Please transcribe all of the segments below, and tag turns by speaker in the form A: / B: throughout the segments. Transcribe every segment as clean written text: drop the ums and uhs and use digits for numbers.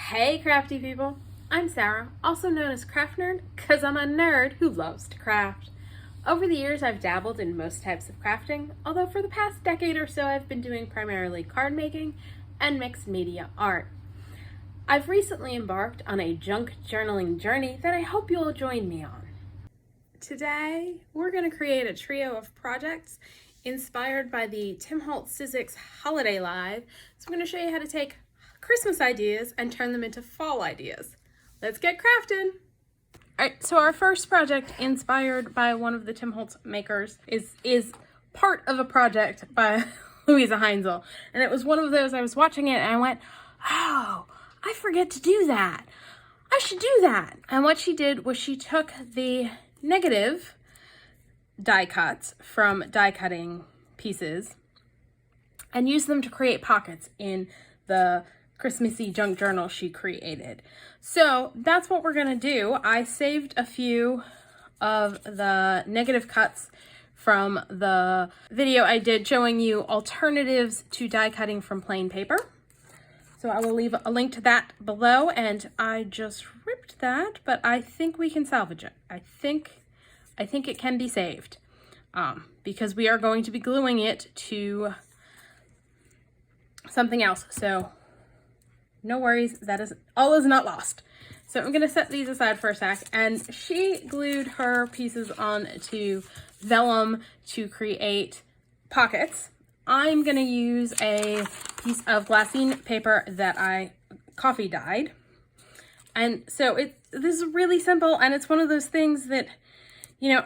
A: Hey crafty people, I'm Sarah, also known as Craft Nerd, because I'm a nerd who loves to craft. Over the years I've dabbled in most types of crafting, although for the past decade or so I've been doing primarily card making and mixed media art. I've recently embarked on a junk journaling journey that I hope you'll join me on. Today we're going to create a trio of projects inspired by the Time Hotlz Sizzix Holiday Live, so I'm going to show you how to take Christmas ideas and turn them into fall ideas. Let's get crafting! Alright, so our first project, inspired by one of the Time Hotlz makers, is part of a project by Louisa Heinzel. And it was one of those, I was watching it and I went, oh, I forget to do that. I should do that. And what she did was she took the negative die cuts from die cutting pieces and used them to create pockets in the Christmassy junk journal she created. So that's what we're gonna do. I saved a few of the negative cuts from the video I did showing you alternatives to die cutting from plain paper. So I will leave a link to that below, and I just ripped that, but I think we can salvage it. I think it can be saved because we are going to be gluing it to something else. So no worries, all is not lost. So I'm gonna set these aside for a sec, and she glued her pieces onto vellum to create pockets. I'm gonna use a piece of glassine paper that I coffee dyed. And so this is really simple, and it's one of those things that, you know,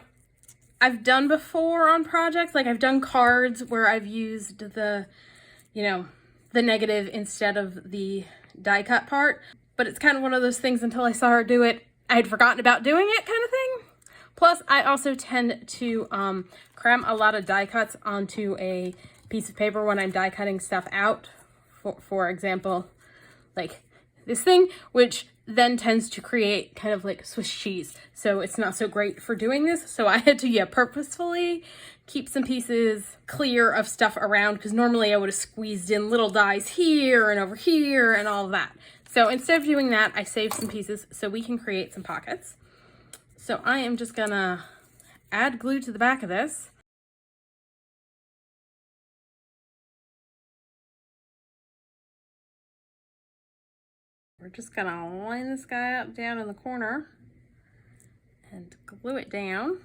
A: I've done before on projects. Like I've done cards where I've used the, you know, the negative instead of the die cut part, but it's kind of one of those things until I saw her do it, I'd forgotten about doing it kind of thing. Plus, I also tend to cram a lot of die cuts onto a piece of paper when I'm die cutting stuff out. For example, like this thing, which then tends to create kind of like Swiss cheese. So it's not so great for doing this. So I had to, purposefully keep some pieces clear of stuff around, because normally I would have squeezed in little dies here and over here and all of that. So instead of doing that, I saved some pieces so we can create some pockets. So I am just gonna add glue to the back of this. We're just gonna line this guy up down in the corner and glue it down.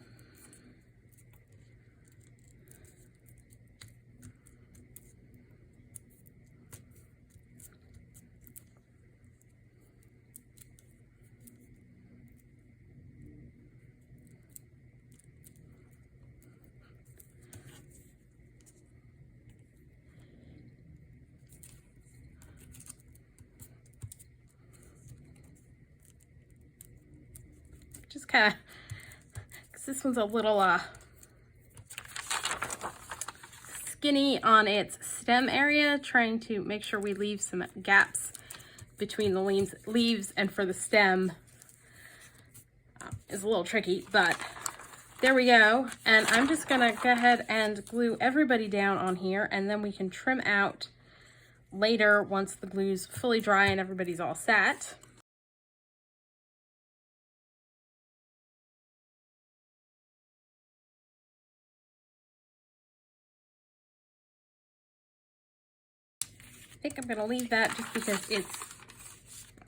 A: Just kind of, because this one's a little skinny on its stem area, trying to make sure we leave some gaps between the leaves and for the stem is a little tricky, but there we go. And I'm just gonna go ahead and glue everybody down on here, and then we can trim out later once the glue's fully dry and everybody's all set. I think I'm gonna leave that just because it's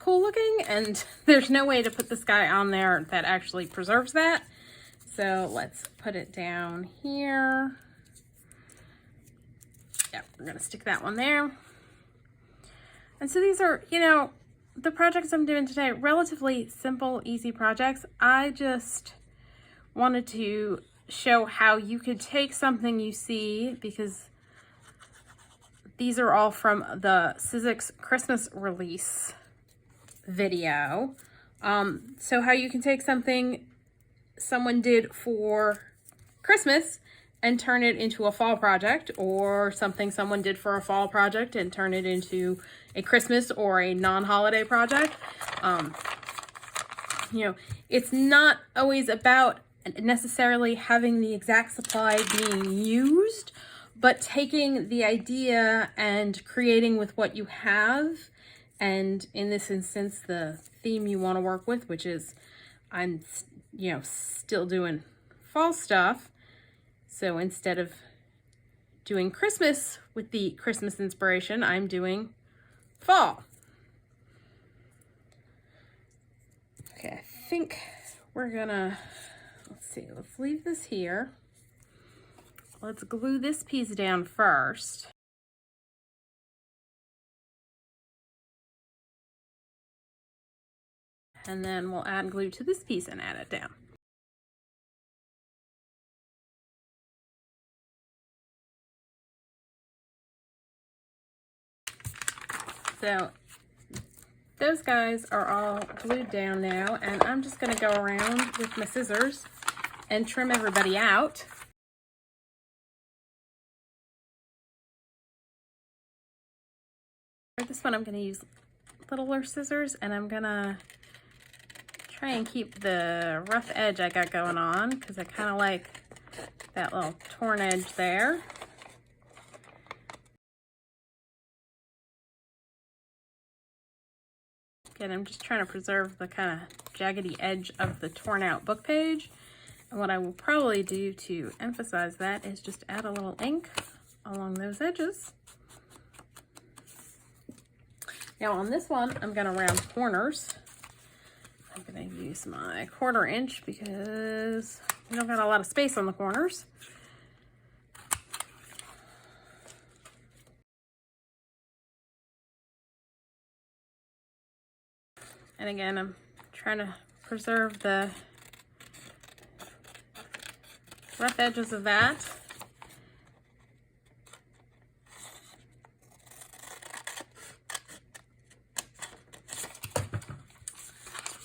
A: cool looking, and there's no way to put this guy on there that actually preserves that. So let's put it down here. Yeah, we're gonna stick that one there. And so these are, the projects I'm doing today, relatively simple, easy projects. I just wanted to show how you could take something you see, because these are all from the Sizzix Christmas release video. So how you can take something someone did for Christmas and turn it into a fall project, or something someone did for a fall project and turn it into a Christmas or a non-holiday project. It's not always about necessarily having the exact supply being used, but taking the idea and creating with what you have And in this instance, the theme you want to work with, which is I'm, still doing fall stuff. So instead of doing Christmas with the Christmas inspiration, I'm doing fall. Okay, I think we're gonna, let's leave this here. Let's glue this piece down first. And then we'll add glue to this piece and add it down. So those guys are all glued down now, and I'm just going to go around with my scissors and trim everybody out. For this one, I'm going to use littler scissors, and I'm going to try and keep the rough edge I got going on because I kind of like that little torn edge there. Again, I'm just trying to preserve the kind of jaggedy edge of the torn out book page. And what I will probably do to emphasize that is just add a little ink along those edges. Now on this one, I'm going to round corners. I'm going to use my 1/4 inch because we don't got a lot of space on the corners. And again, I'm trying to preserve the rough edges of that.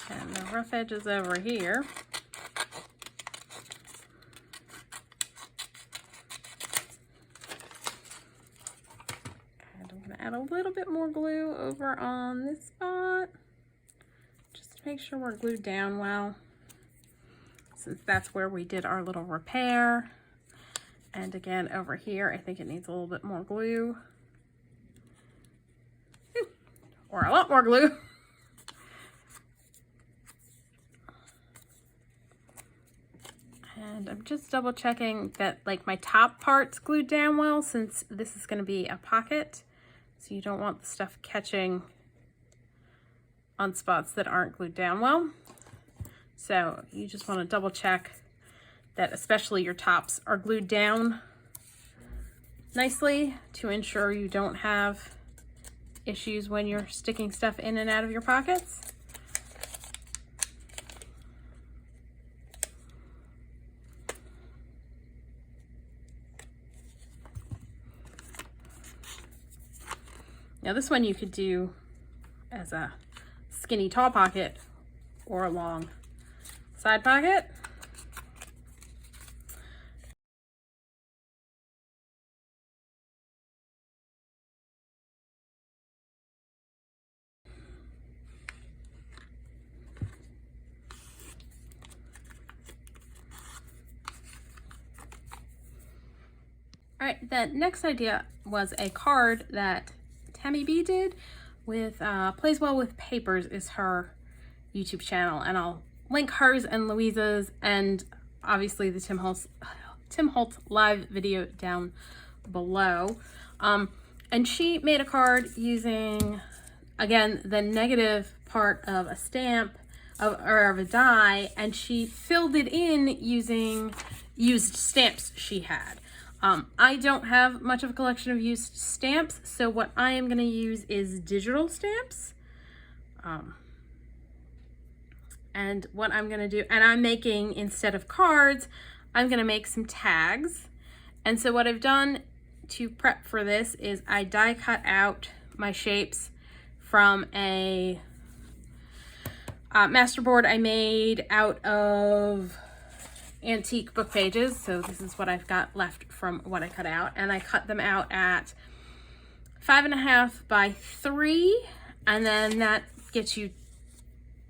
A: And the rough edges over here. And I'm going to add a little bit more glue over on this spot. Make sure we're glued down well, since that's where we did our little repair. And again, over here, I think it needs a little bit more glue. Or a lot more glue. And I'm just double checking that like my top part's glued down well, since this is going to be a pocket. So you don't want the stuff catching on spots that aren't glued down well. So you just want to double check that especially your tops are glued down nicely to ensure you don't have issues when you're sticking stuff in and out of your pockets. Now this one you could do as a skinny tall pocket or a long side pocket. All right, the next idea was a card that Tammy B did with Plays Well with Papers is her YouTube channel, and I'll link hers and Louisa's and obviously the Tim Hotlz live video down below. And she made a card using, again, the negative part of a stamp or of a die, and she filled it in using used stamps she had. I don't have much of a collection of used stamps, so what I am going to use is digital stamps. And what I'm going to do, and I'm making, instead of cards, I'm going to make some tags. And so what I've done to prep for this is I die cut out my shapes from a masterboard I made out of antique book pages. So this is what I've got left from what I cut out, and I cut them out at 5.5 by 3, and then that gets you,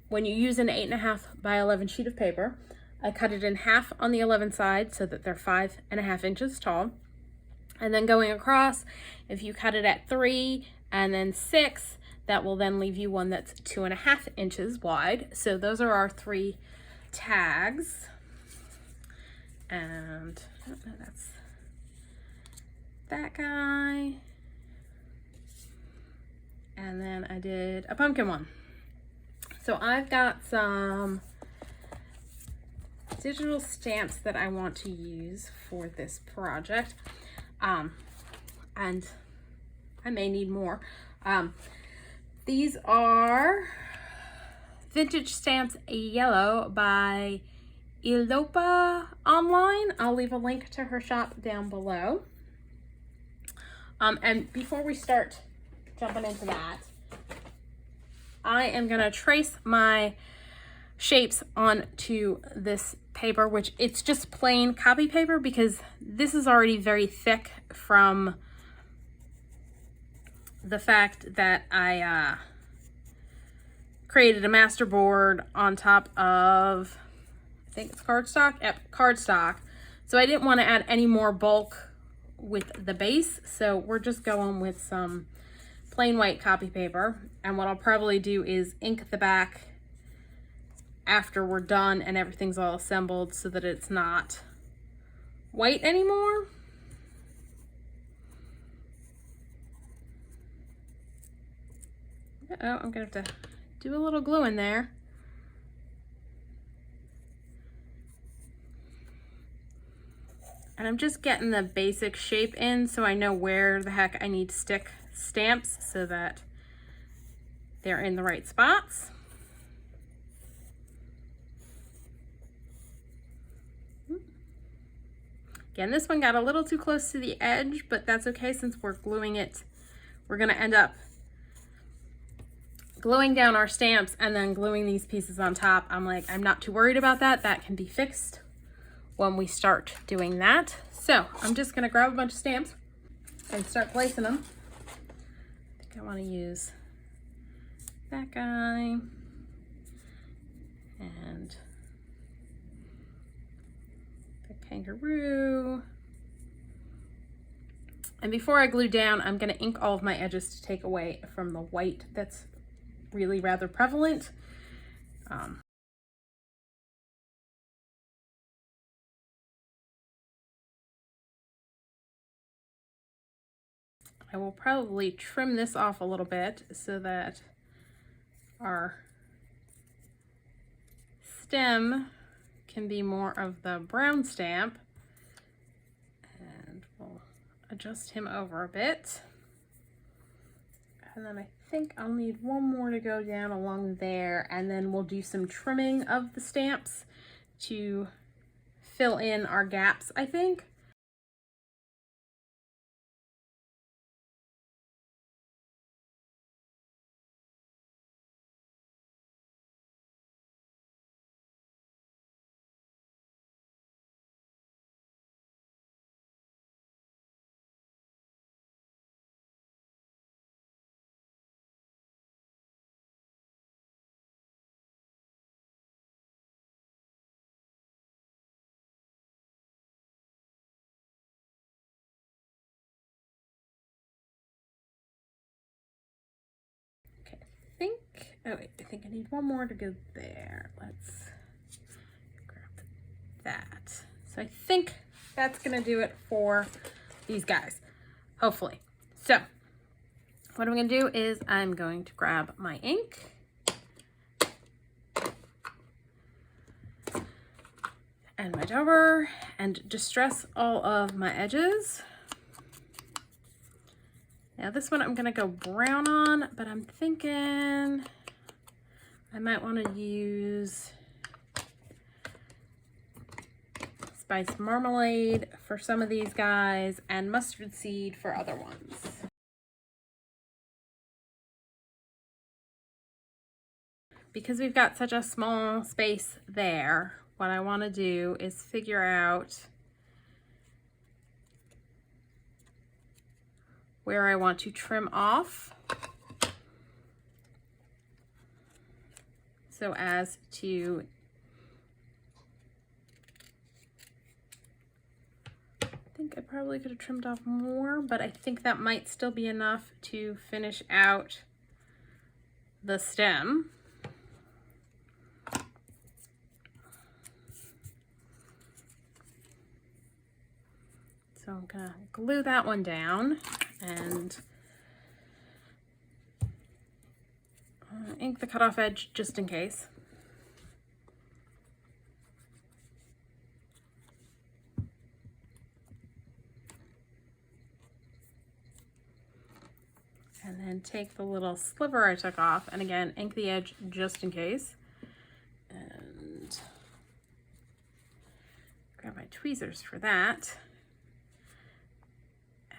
A: when you use an 8.5 by 11 sheet of paper, I cut it in half on the 11 side so that they're 5.5 inches tall, and then going across, if you cut it at 3 and then 6, That will then leave you one that's 2.5 inches wide. So those are our 3 tags. And oh, no, that's that guy. And then I did a pumpkin one. So I've got some digital stamps that I want to use for this project. And I may need more. These are Vintage Stamps Yellow by Elopa Online. I'll leave a link to her shop down below. And before we start jumping into that, I am gonna trace my shapes onto this paper, which it's just plain copy paper because this is already very thick from the fact that I created a master board on top of, I think it's cardstock. Yep, cardstock. So I didn't want to add any more bulk with the base, so we're just going with some plain white copy paper. And what I'll probably do is ink the back after we're done and everything's all assembled so that it's not white anymore. Uh-oh, I'm gonna have to do a little glue in there. And I'm just getting the basic shape in so I know where the heck I need to stick stamps so that they're in the right spots. Again, this one got a little too close to the edge, but that's okay since we're gluing it. We're gonna end up gluing down our stamps and then gluing these pieces on top. I'm not too worried about that. That can be fixed when we start doing that. So I'm just gonna grab a bunch of stamps and start placing them. I think I wanna use that guy and the kangaroo. And before I glue down, I'm gonna ink all of my edges to take away from the white that's really rather prevalent. I will probably trim this off a little bit so that our stem can be more of the brown stamp. And we'll adjust him over a bit. And then I think I'll need one more to go down along there, and then we'll do some trimming of the stamps to fill in our gaps, I think. Oh wait, I think I need one more to go there. Let's grab that. So I think that's gonna do it for these guys, hopefully. So what I'm gonna do is I'm going to grab my ink and my dauber and distress all of my edges. Now this one I'm gonna go brown on, but I'm thinking I might want to use Spice Marmalade for some of these guys and mustard seed for other ones. Because we've got such a small space there, what I want to do is figure out where I want to trim off so as to I think I probably could have trimmed off more, but I think that might still be enough to finish out the stem. So I'm gonna glue that one down and ink the cutoff edge just in case. And then take the little sliver I took off and again ink the edge just in case. And grab my tweezers for that.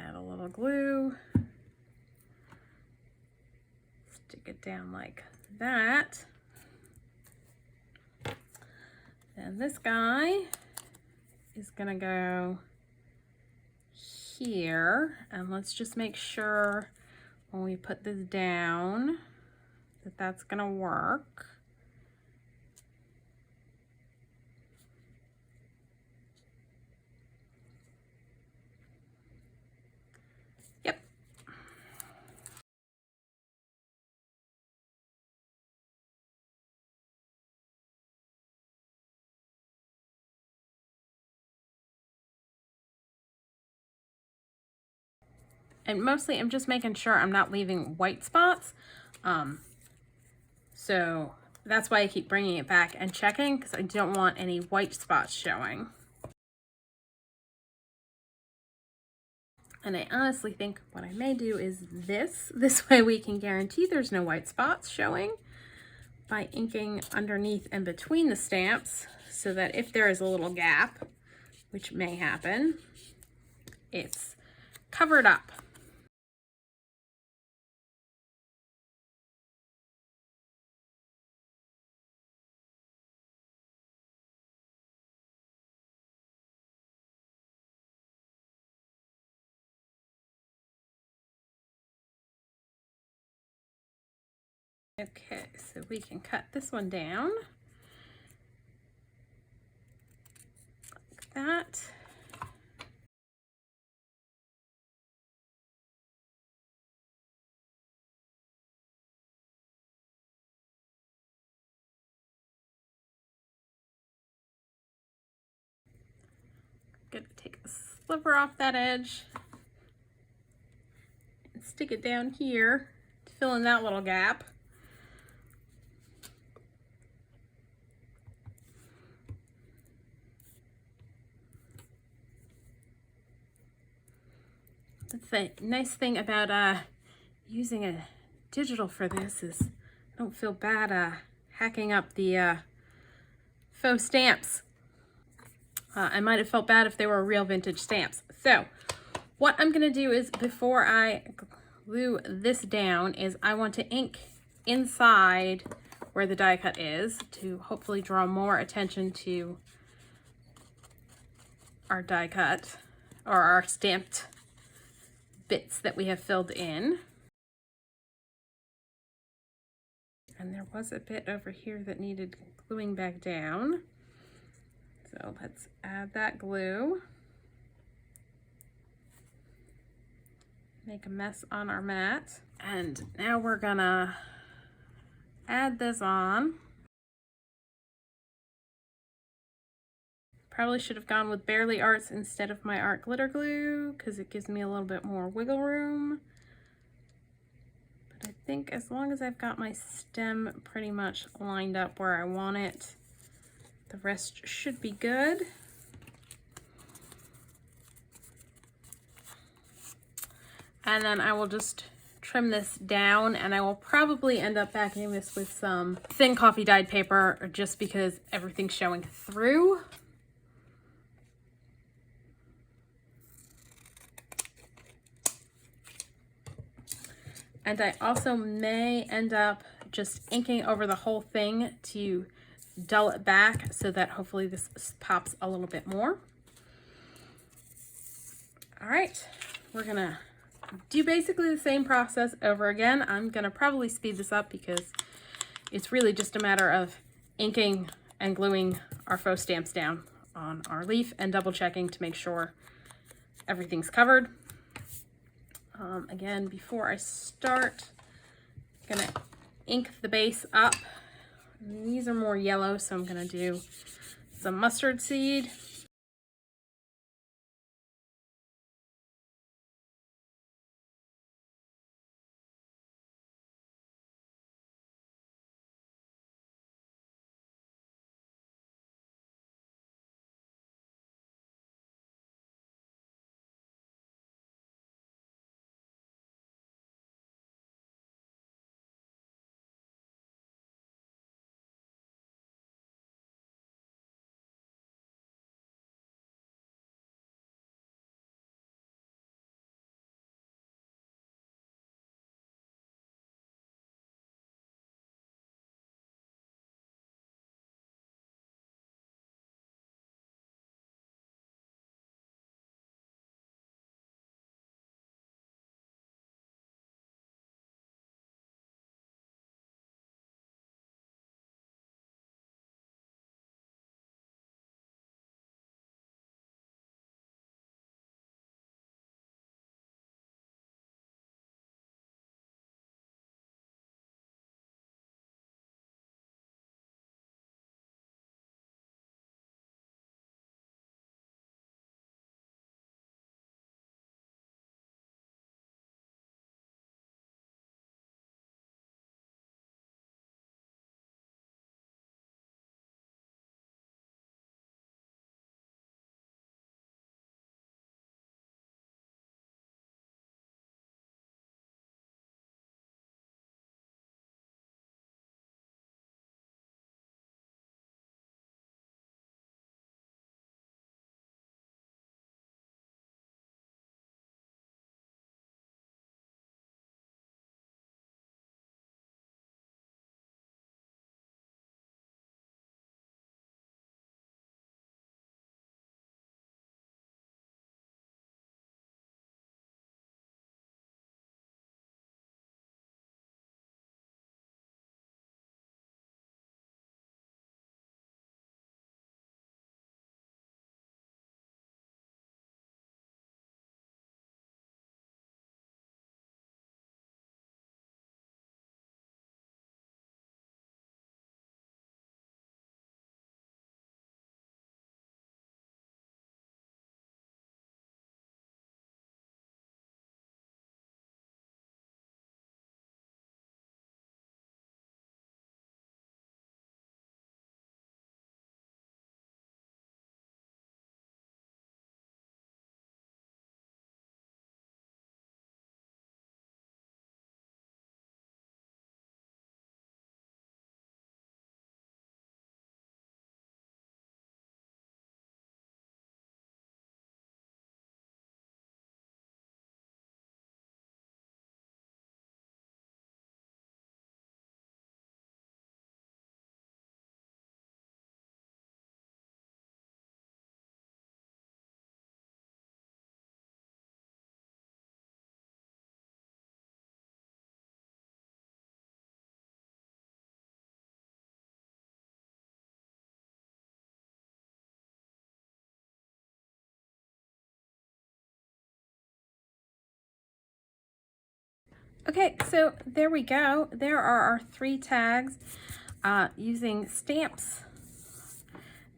A: Add a little glue. Stick it down like that. And this guy is gonna go here. And let's just make sure when we put this down that that's gonna work. Yep. And mostly I'm just making sure I'm not leaving white spots. So that's why I keep bringing it back and checking, because I don't want any white spots showing. And I honestly think what I may do is this. This way we can guarantee there's no white spots showing by inking underneath and between the stamps, so that if there is a little gap, which may happen, it's covered up. Okay, so we can cut this one down like that. Gonna take a sliver off that edge and stick it down here to fill in that little gap. That's the nice thing about using a digital for this is I don't feel bad hacking up the faux stamps. I might have felt bad if they were real vintage stamps. So what I'm gonna do is, before I glue this down, is I want to ink inside where the die cut is to hopefully draw more attention to our die cut or our stamped bits that we have filled in. And there was a bit over here that needed gluing back down. So let's add that glue. Make a mess on our mat. And now we're gonna add this on. Probably should have gone with Barely Arts instead of my art glitter glue, because it gives me a little bit more wiggle room. But I think as long as I've got my stem pretty much lined up where I want it, the rest should be good. And then I will just trim this down, and I will probably end up backing this with some thin coffee dyed paper just because everything's showing through. And I also may end up just inking over the whole thing to dull it back so that hopefully this pops a little bit more. All right, we're gonna do basically the same process over again. I'm gonna probably speed this up because it's really just a matter of inking and gluing our faux stamps down on our leaf and double checking to make sure everything's covered. Again, before I start, I'm gonna ink the base up. These are more yellow, so I'm gonna do some mustard seed. Okay, so there we go. There are our 3 tags using stamps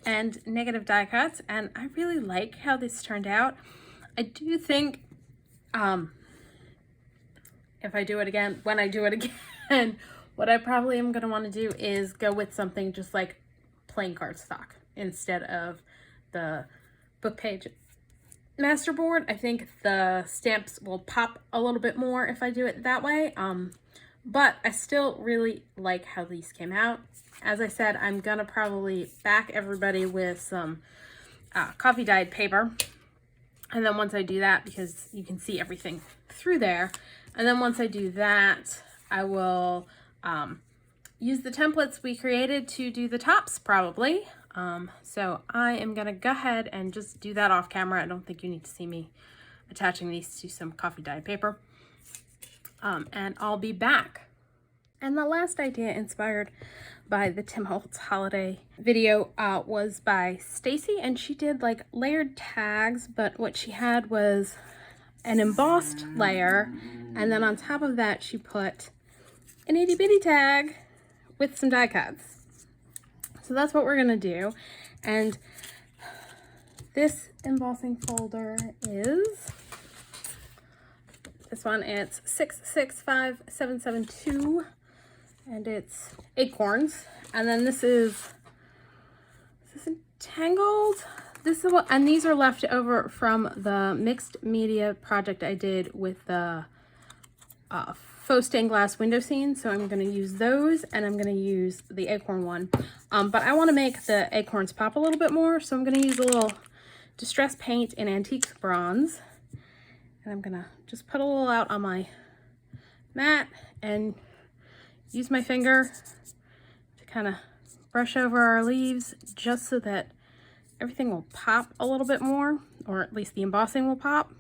A: and negative die cuts, and I really like how this turned out. I do think if I do it again, when I do it again, what I probably am going to want to do is go with something just like plain cardstock instead of the book page masterboard. I think the stamps will pop a little bit more if I do it that way. But I still really like how these came out. As I said, I'm gonna probably back everybody with some coffee dyed paper. And then once I do that, because you can see everything through there, and then once I do that, I will use the templates we created to do the tops probably. So I am gonna go ahead and just do that off camera. I don't think you need to see me attaching these to some coffee dyed paper. And I'll be back. And the last idea inspired by the Time Hotlz Holiday video was by Stacy, and she did like layered tags, but what she had was an embossed layer, and then on top of that she put an itty bitty tag with some die cuts. So that's what we're gonna do. And this embossing folder is this one. It's 665772 and it's Acorns. And then this is Entangled. This is what, and these are left over from the mixed media project I did with the faux stained glass window scene. So I'm going to use those, and I'm going to use the acorn one. But I want to make the acorns pop a little bit more, so I'm going to use a little distress paint in antique bronze, and I'm going to just put a little out on my mat and use my finger to kind of brush over our leaves just so that everything will pop a little bit more, or at least the embossing will pop.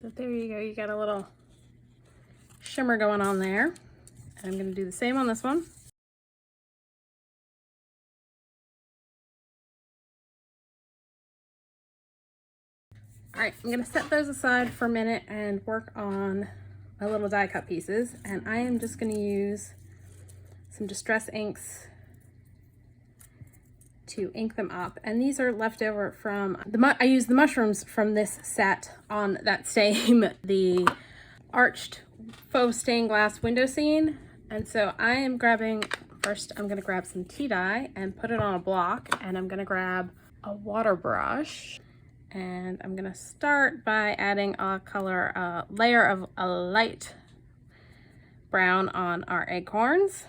A: So there you go, you got a little shimmer going on there. And I'm going to do the same on this one. All right, I'm going to set those aside for a minute and work on my little die cut pieces. And I am just going to use some distress inks to ink them up. And these are left over from I used the mushrooms from this set on that same, the arched faux stained glass window scene. And so I am grabbing, first I'm going to grab some tea dye and put it on a block, and I'm going to grab a water brush, and I'm going to start by adding a layer of a light brown on our acorns.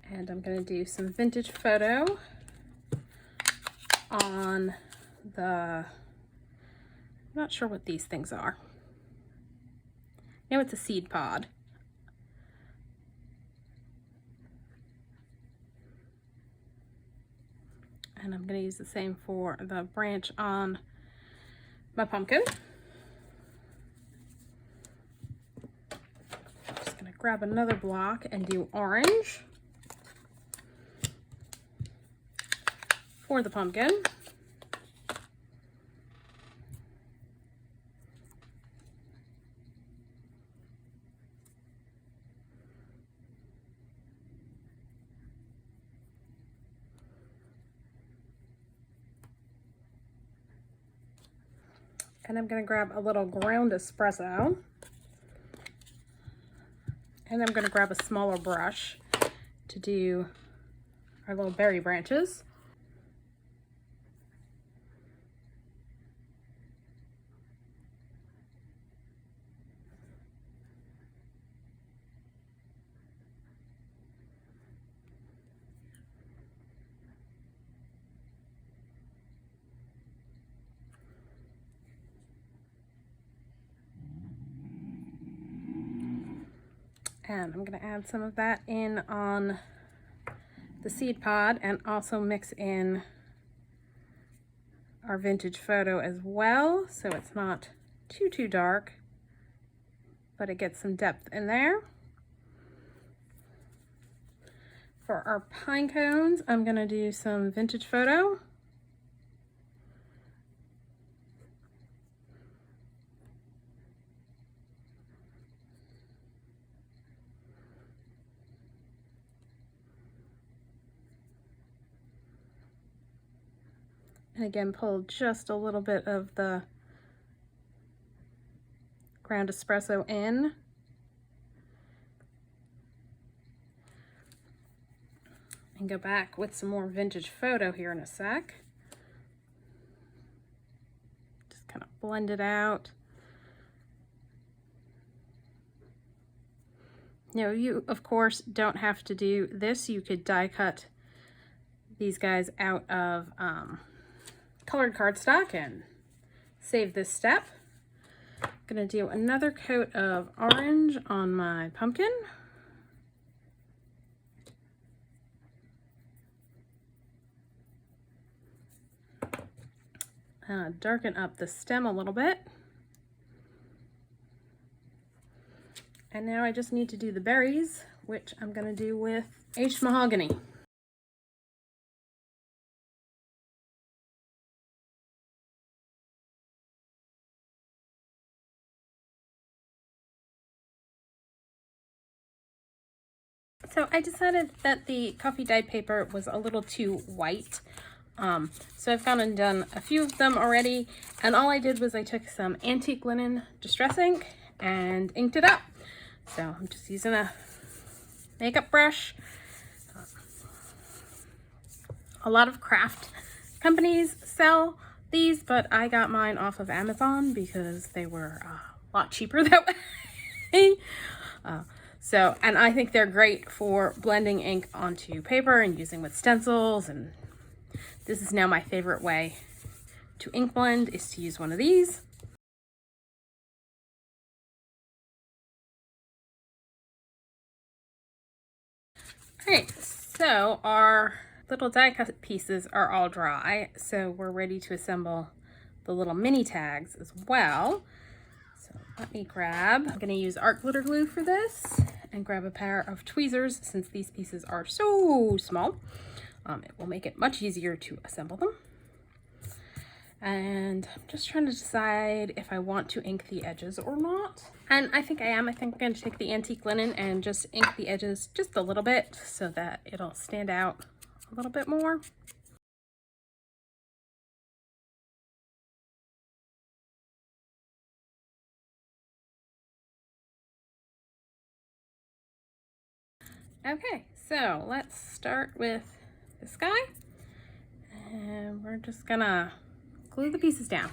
A: And I'm going to do some vintage photo on the, I'm not sure what these things are. I know it's a seed pod. And I'm going to use the same for the branch on my pumpkin. I'm just going to grab another block and do orange for the pumpkin. And I'm going to grab a little ground espresso. And I'm going to grab a smaller brush to do our little berry branches. And I'm going to add some of that in on the seed pod, and also mix in our vintage photo as well, so it's not too dark, but it gets some depth in there. For our pine cones, I'm going to do some vintage photo. And again, pull just a little bit of the ground espresso in. And go back with some more vintage photo here in a sec. Just kind of blend it out. Now, you, of course, don't have to do this. You could die cut these guys out of colored cardstock and save this step. I'm gonna do another coat of orange on my pumpkin. Darken up the stem a little bit. And now I just need to do the berries, which I'm gonna do with aged mahogany. So I decided that the coffee dyed paper was a little too white. So I've gone and done a few of them already, and all I did was I took some antique linen distress ink and inked it up. So I'm just using a makeup brush. A lot of craft companies sell these, but I got mine off of Amazon because they were a lot cheaper that way. And I think they're great for blending ink onto paper and using with stencils, and this is now my favorite way to ink blend, is to use one of these. Alright, so our little die cut pieces are all dry, so we're ready to assemble the little mini tags as well. So let me grab, I'm going to use art glitter glue for this, and grab a pair of tweezers since these pieces are so small. It will make it much easier to assemble them. And I'm just trying to decide if I want to ink the edges or not. And I think I am. I think I'm going to take the antique linen and just ink the edges just a little bit so that it'll stand out a little bit more. Okay, so let's start with this guy, and we're just gonna glue the pieces down.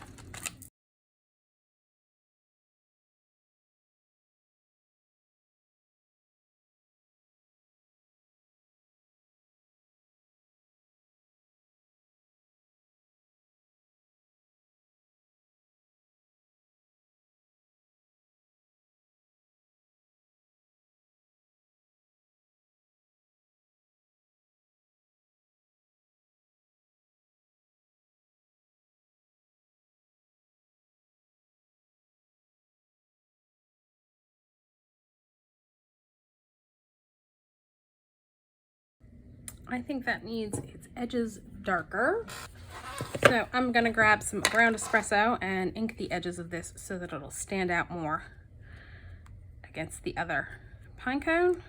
A: I think that needs its edges darker. So I'm gonna grab some brown espresso and ink the edges of this so that it'll stand out more against the other pine cone.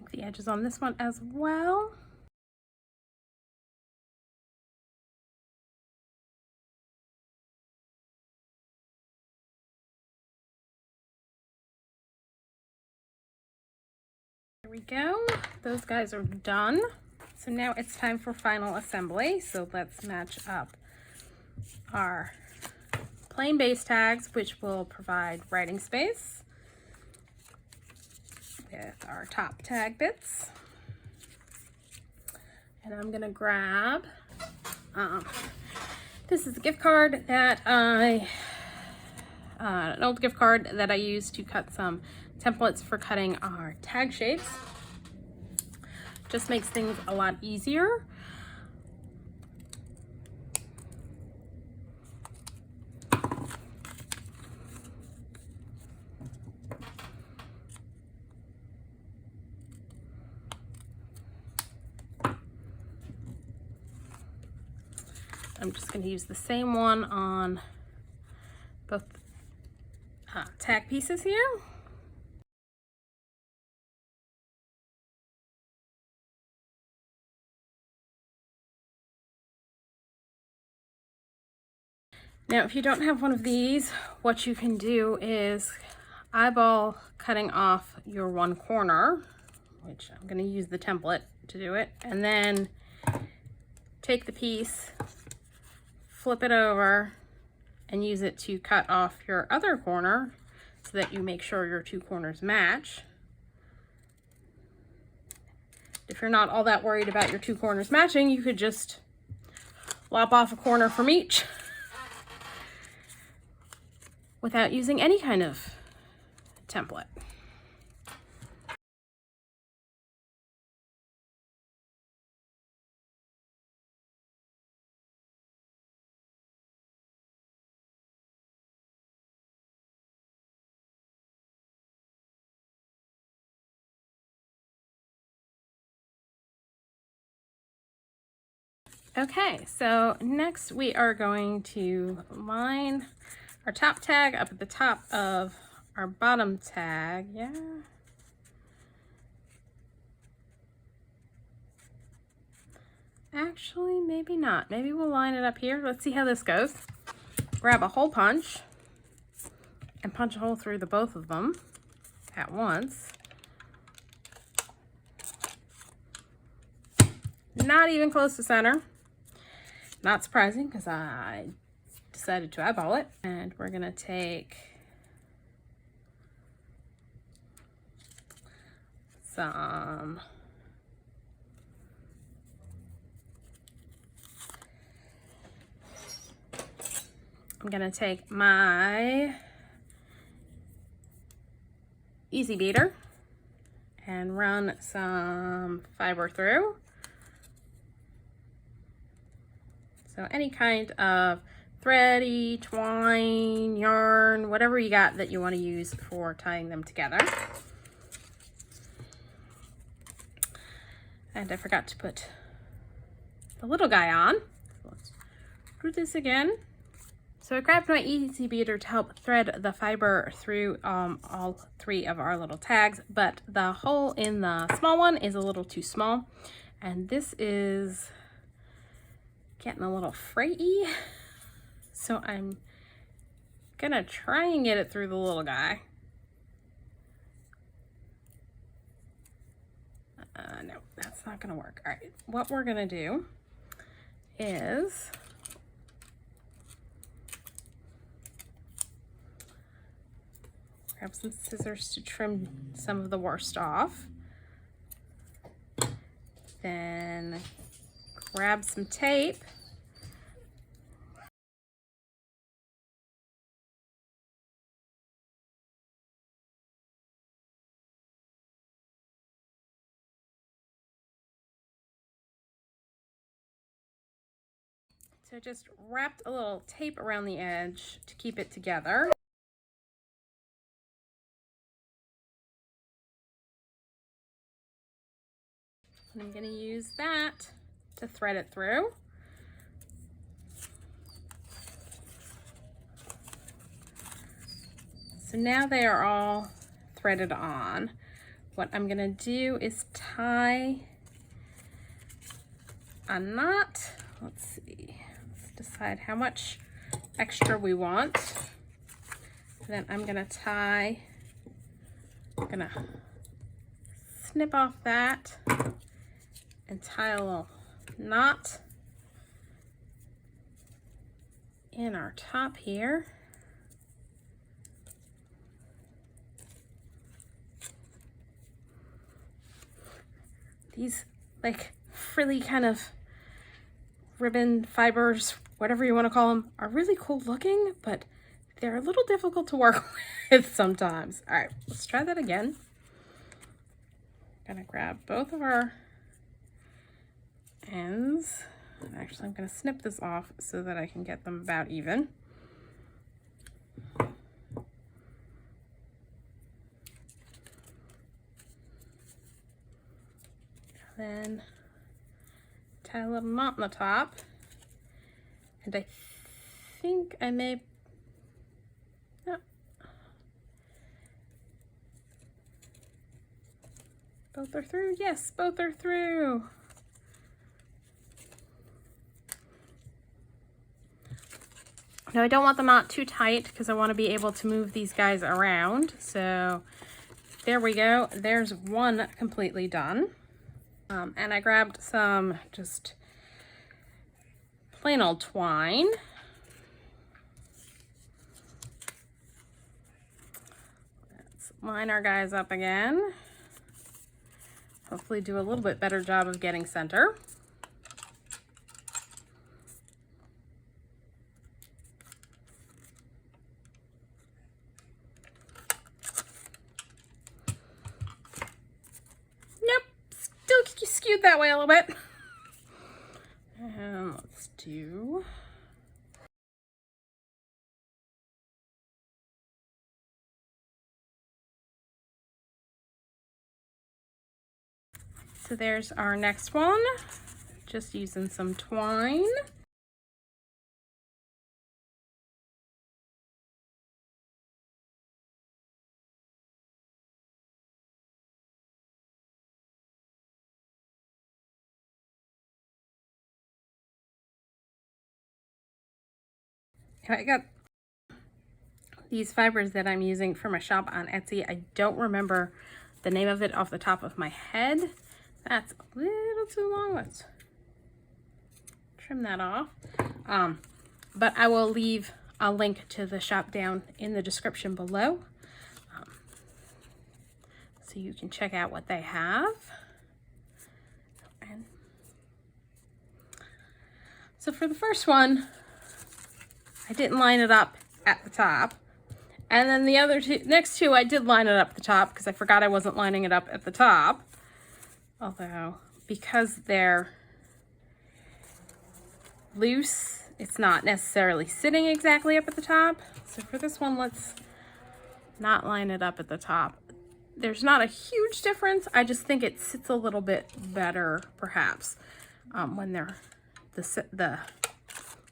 A: Ink the edges on this one as well. There we go. Those guys are done. So now it's time for final assembly. So let's match up our plain base tags, which will provide writing space, with our top tag bits. And I'm gonna grab, this is a gift card that an old gift card that I used to cut some templates for cutting our tag shapes. Just makes things a lot easier. I'm just going to use the same one on both tag pieces here. Now, if you don't have one of these, what you can do is eyeball cutting off your one corner, which I'm going to use the template to do it, and then take the piece, flip it over, and use it to cut off your other corner so that you make sure your two corners match. If you're not all that worried about your two corners matching, you could just lop off a corner from each without using any kind of template. Okay, so next we are going to line our top tag up at the top of our bottom tag. Yeah. Actually, maybe not. Maybe we'll line it up here. Let's see how this goes. Grab a hole punch and punch a hole through the both of them at once. Not even close to center. Not surprising because I decided to eyeball it. And we're gonna take some I'm gonna take my easy beater and run some fiber through. So any kind of thready, twine, yarn, whatever you got that you want to use for tying them together. And I forgot to put the little guy on. Let's do this again. So I grabbed my easy beater to help thread the fiber through all three of our little tags, but the hole in the small one is a little too small. And this is getting a little frayy. So I'm gonna try and get it through the little guy. No, that's not gonna work. All right, what we're gonna do is grab some scissors to trim some of the worst off. Then grab some tape. So just wrapped a little tape around the edge to keep it together. And I'm going to use that to thread it through. So now they are all threaded on. What I'm going to do is tie a knot. Let's see. Let's decide how much extra we want. And then I'm going to snip off that and tie a little knot in our top here. These like frilly kind of ribbon fibers, whatever you want to call them, are really cool looking, but they're a little difficult to work with sometimes. All right, let's try that again. Gonna grab both of our ends. Actually, I'm gonna snip this off so that I can get them about even. Then tie a little knot on the top. And I think I may, no. Both are through? Yes, both are through. Now I don't want the knot too tight because I want to be able to move these guys around. So there we go. There's one completely done. And I grabbed some just plain old twine. Let's line our guys up again. Hopefully do a little bit better job of getting center. Skewed that way a little bit. And let's do so there's our next one. just using some twine. I got these fibers that I'm using for my shop on Etsy. I don't remember the name of it off the top of my head. That's a little too long. Let's trim that off. But I will leave a link to the shop down in the description below, so you can check out what they have. And so for the first one, I didn't line it up at the top. And then the other next two, I did line it up at the top because I forgot I wasn't lining it up at the top. Although, because they're loose, it's not necessarily sitting exactly up at the top. So for this one, let's not line it up at the top. There's not a huge difference. I just think it sits a little bit better, perhaps, when the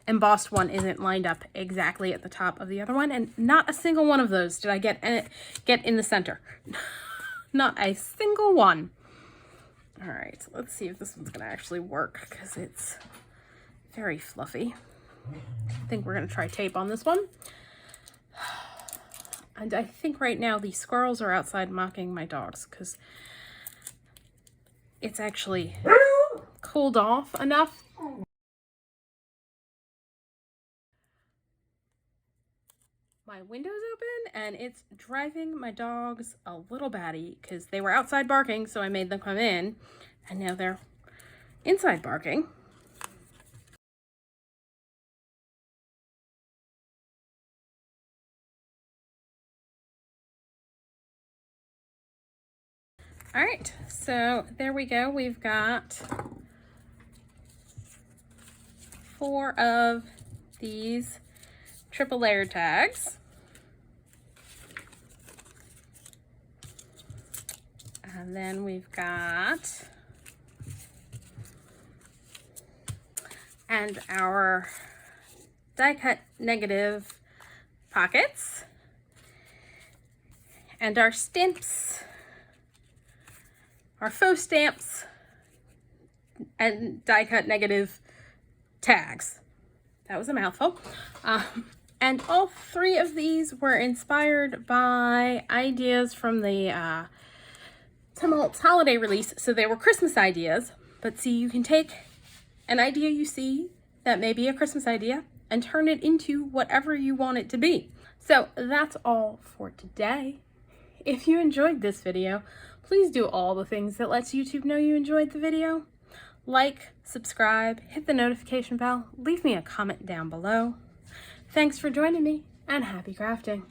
A: embossed one isn't lined up exactly at the top of the other one. And not a single one of those did I get in the center. Not a single one. All right, so let's see if this one's gonna actually work, because it's very fluffy. I think we're gonna try tape on this one. And I think right now the squirrels are outside mocking my dogs, because it's actually cooled off enough. My window's open and it's driving my dogs a little batty because they were outside barking, so I made them come in, and now they're inside barking. All right, so there we go. We've got 4 of these triple layer tags. And then we've got our die cut negative pockets and our stamps, our faux stamps and die cut negative tags. That was a mouthful. And all 3 of these were inspired by ideas from the Time Hotlz holiday release. So they were Christmas ideas, but see, you can take an idea you see that may be a Christmas idea and turn it into whatever you want it to be. So that's all for today. If you enjoyed this video, please do all the things that lets YouTube know you enjoyed the video. Like, subscribe, hit the notification bell, leave me a comment down below. Thanks for joining me, and happy crafting.